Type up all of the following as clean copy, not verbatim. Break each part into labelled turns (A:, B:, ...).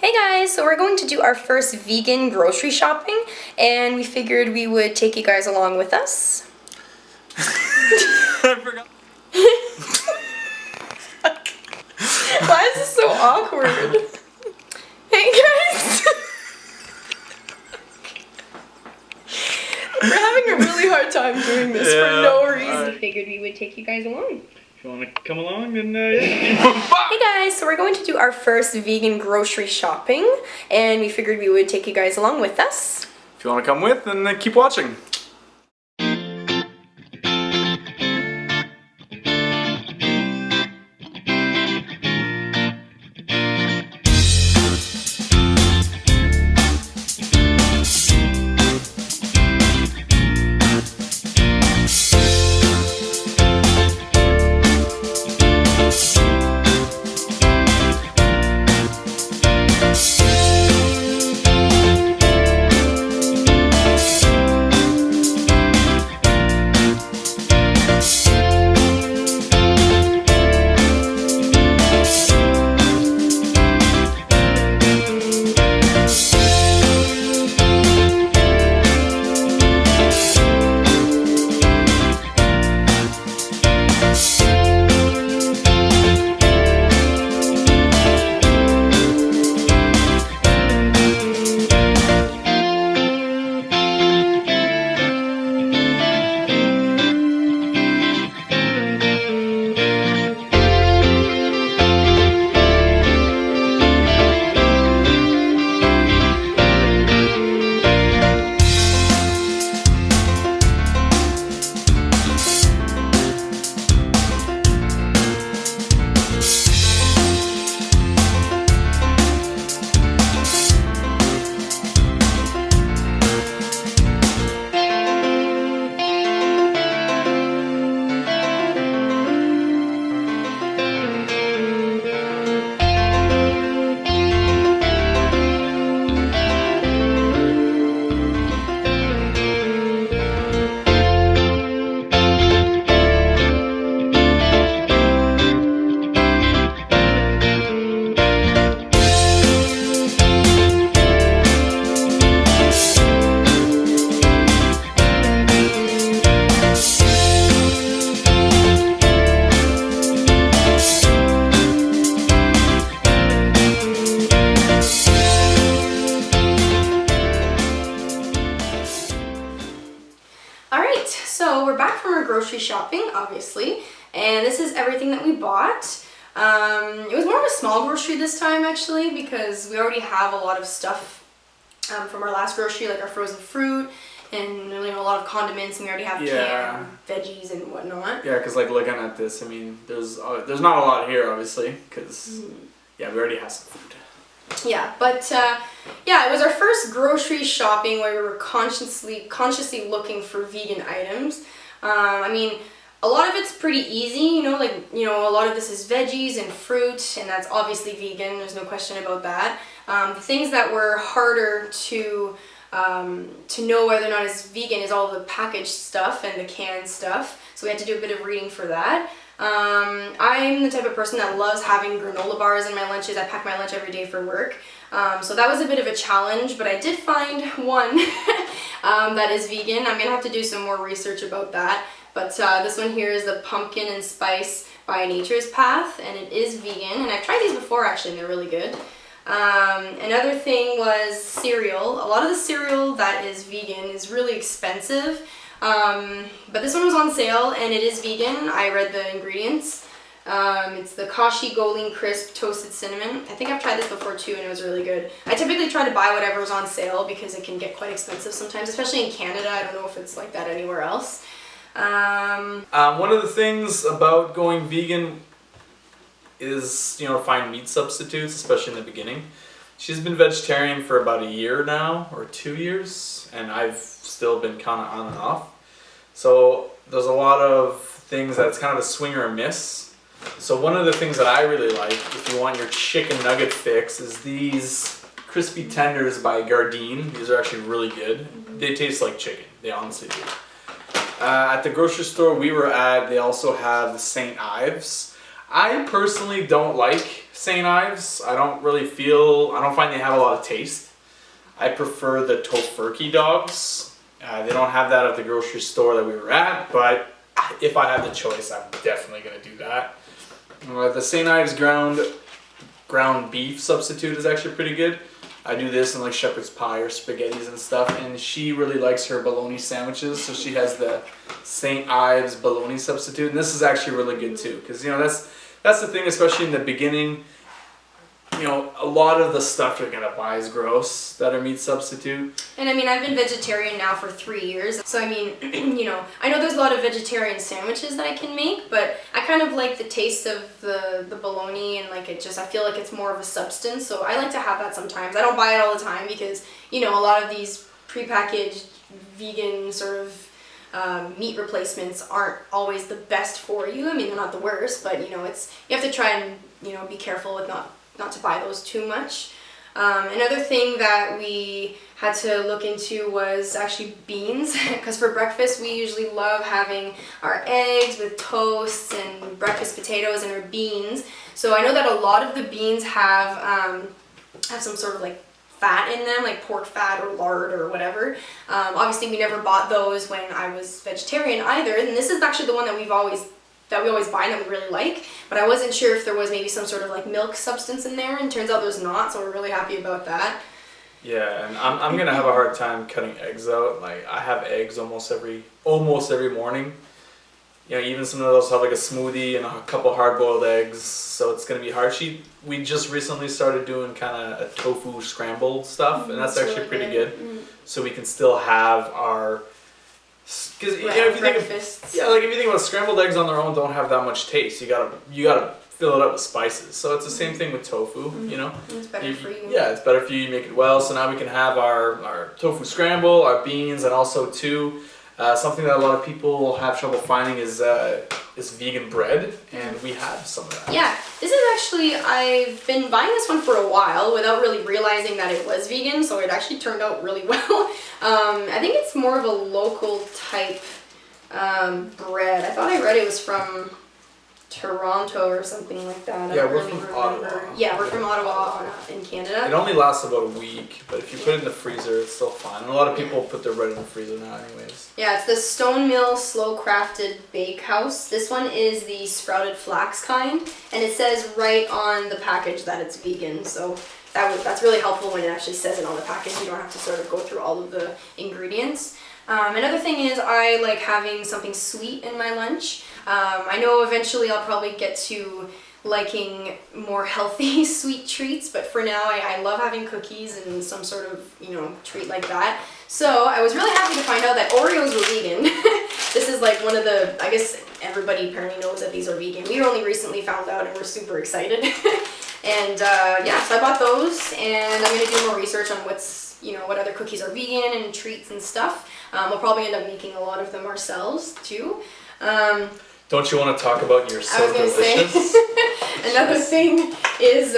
A: Hey guys, so we're going to do our first vegan grocery shopping, and we figured we would take you guys along with us.
B: I forgot.
A: Why is this so awkward? Hey guys! We're having a really hard time doing this for no reason. We figured we would take you guys along.
B: If you want to come along, then yeah.
A: Hey guys, so we're going to do our first vegan grocery shopping, and we figured we would take you guys along with us.
B: If you want to come with, then keep watching.
A: Alright, so we're back from our grocery shopping, obviously, and this is everything that we bought. It was more of a small grocery this time, actually, because we already have a lot of stuff from our last grocery, like our frozen fruit, and a lot of condiments, and we already have canned veggies and whatnot.
B: Yeah, because like looking at this, I mean, there's not a lot here, obviously, because yeah, we already have some food.
A: Yeah, but yeah, it was our first grocery shopping where we were consciously looking for vegan items. I mean, a lot of it's pretty easy, a lot of this is veggies and fruit, and that's obviously vegan, there's no question about that. The things that were harder to know whether or not it's vegan is all the packaged stuff and the canned stuff, so we had to do a bit of reading for that. I'm the type of person that loves having granola bars in my lunches. I pack my lunch every day for work. So that was a bit of a challenge, but I did find one that is vegan. I'm going to have to do some more research about that. But this one here is the Pumpkin and Spice by Nature's Path, and it is vegan. And I've tried these before, actually, and they're really good. Another thing was cereal. A lot of the cereal that is vegan is really expensive. But this one was on sale, and it is vegan. I read the ingredients. It's the Kashi Goling Crisp Toasted Cinnamon. I think I've tried this before too, and it was really good. I typically try to buy whatever's on sale because it can get quite expensive sometimes, especially in Canada. I don't know if it's like that anywhere else.
B: One of the things about going vegan is, find meat substitutes, especially in the beginning. She's been vegetarian for about a year now, or 2 years, and I've still been kind of on and off. So there's a lot of things that's kind of a swing or a miss. So one of the things that I really like, if you want your chicken nugget fix, is these crispy tenders by Gardein. These are actually really good. They taste like chicken. They honestly do. At the grocery store we were at, they also have the St. Ives. I personally don't like St. Ives, I don't find they have a lot of taste. I prefer the tofurkey dogs. They don't have that at the grocery store that we were at, but if I had the choice, I'm definitely going to do that. The St. Ives ground beef substitute is actually pretty good. I do this in like shepherd's pie or spaghettis and stuff, and she really likes her bologna sandwiches, so she has the St. Ives bologna substitute, and this is actually really good too, because that's the thing, especially in the beginning. A lot of the stuff you're gonna buy is gross that are meat substitute.
A: And I mean, I've been vegetarian now for 3 years, so I mean, I know there's a lot of vegetarian sandwiches that I can make, but I kind of like the taste of the bologna, and like I feel like it's more of a substance, so I like to have that sometimes. I don't buy it all the time because, a lot of these prepackaged vegan sort of meat replacements aren't always the best for you. I mean, they're not the worst, but you have to try and be careful with not to buy those too much. Another thing that we had to look into was actually beans, because for breakfast we usually love having our eggs with toast and breakfast potatoes and our beans. So I know that a lot of the beans have some sort of like fat in them, like pork fat or lard or whatever. Obviously we never bought those when I was vegetarian either, and this is actually the one that we always buy and that we really like, but I wasn't sure if there was maybe some sort of like milk substance in there, and turns out there's not, so we're really happy about that.
B: Yeah, and I'm gonna have a hard time cutting eggs out. Like, I have eggs almost every morning. Even some of those have like a smoothie and a couple hard-boiled eggs, so it's gonna be hard. We just recently started doing kind of a tofu scrambled stuff, and that's actually really pretty good. So we can still have our, because if you think about scrambled eggs on their own, don't have that much taste. You gotta fill it up with spices. So it's the same thing with tofu.
A: It's better for you.
B: Yeah, it's better for you. You make it well. So now we can have our tofu scramble, our beans, and also too, something that a lot of people have trouble finding is vegan bread, and we have some of that.
A: Yeah, this is actually, I've been buying this one for a while without really realizing that it was vegan, so it actually turned out really well. I think it's more of a local type bread. I thought I read it was from Toronto or something like that.
B: Yeah, we're from Ottawa.
A: Yeah, we're from Ottawa in Canada.
B: It only lasts about a week, but if you put it in the freezer, it's still fine. And a lot of people put their bread in the freezer now anyways.
A: Yeah, it's the Stone Mill Slow Crafted Bakehouse. This one is the sprouted flax kind, and it says right on the package that it's vegan, so that's really helpful when it actually says it on the package. You don't have to sort of go through all of the ingredients. Another thing is I like having something sweet in my lunch. I know eventually I'll probably get to liking more healthy sweet treats, but for now I love having cookies and some sort of, treat like that. So I was really happy to find out that Oreos were vegan. This is like one of the, I guess everybody apparently knows that these are vegan. We only recently found out and we're super excited. And yeah, so I bought those, and I'm going to do more research on what other cookies are vegan and treats and stuff. We'll probably end up making a lot of them ourselves too.
B: Don't you want to talk about your so delicious?
A: Say, another thing is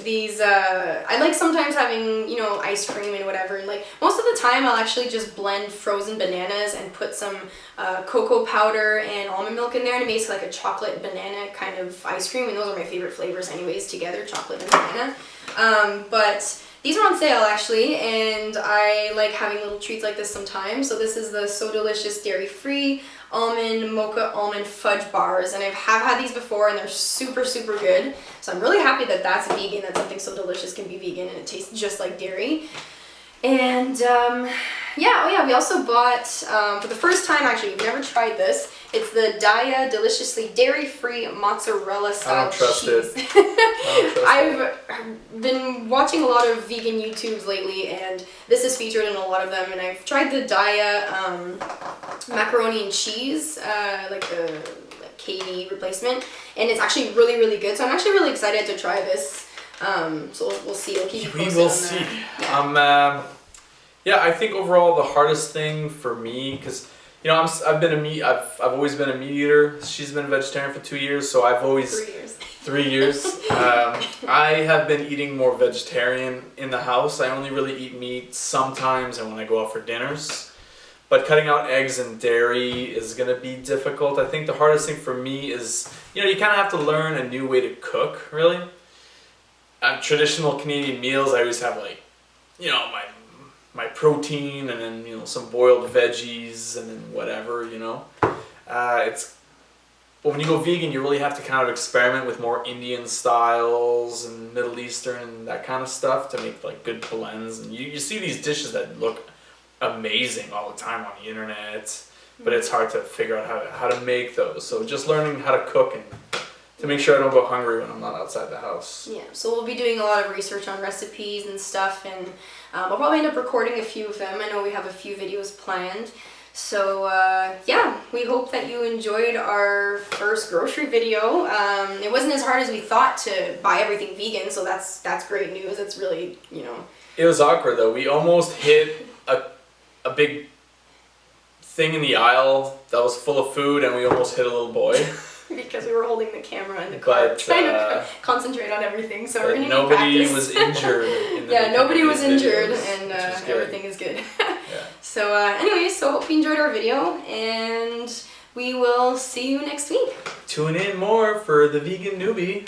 A: these, I like sometimes having, ice cream and whatever, and like most of the time I'll actually just blend frozen bananas and put some cocoa powder and almond milk in there, and it makes like a chocolate banana kind of ice cream, and those are my favorite flavors anyways together, chocolate and banana. But these are on sale actually, and I like having little treats like this sometimes. So this is the So Delicious dairy-free almond mocha almond fudge bars, and I have had these before and they're super good. So I'm really happy that that's vegan, that something so delicious can be vegan and it tastes just like dairy. And yeah, we also bought, for the first time actually, we've never tried this, it's the Daya Deliciously Dairy-Free Mozzarella Style Cheese. I've been watching a lot of vegan YouTubes lately, and this is featured in a lot of them, and I've tried the Daya macaroni and cheese, like the KD replacement, and it's actually really good, so I'm actually really excited to try this. So we'll see. We'll keep you posted.
B: We will see. Yeah, I think overall the hardest thing for me, because I've always been a meat eater. She's been a vegetarian for 2 years, so I've always
A: 3 years.
B: 3 years. I have been eating more vegetarian in the house. I only really eat meat sometimes and when I go out for dinners. But cutting out eggs and dairy is going to be difficult. I think the hardest thing for me is, you kind of have to learn a new way to cook, really. traditional Canadian meals, I always have like, you know, my protein and then, you know, some boiled veggies and then whatever, you know. But when you go vegan, you really have to kind of experiment with more Indian styles and Middle Eastern and that kind of stuff to make like good blends. And you see these dishes that look amazing all the time on the internet, but it's hard to figure out how to make those. So just learning how to cook and to make sure I don't go hungry when I'm not outside the house.
A: Yeah, so we'll be doing a lot of research on recipes and stuff, and we'll probably end up recording a few of them. I know we have a few videos planned. So yeah, we hope that you enjoyed our first grocery video. It wasn't as hard as we thought to buy everything vegan, so that's great news. It's really, you know.
B: It was awkward though. We almost hit a big thing in the aisle that was full of food, and we almost hit a little boy. Because
A: we were holding the camera in the car, trying to concentrate on everything. So we're gonna
B: nobody was injured.
A: Nobody was injured,
B: videos,
A: and everything is good.
B: Yeah.
A: So anyways, so hope you enjoyed our video, and we will see you next week.
B: Tune in more for the Vegan Newbie.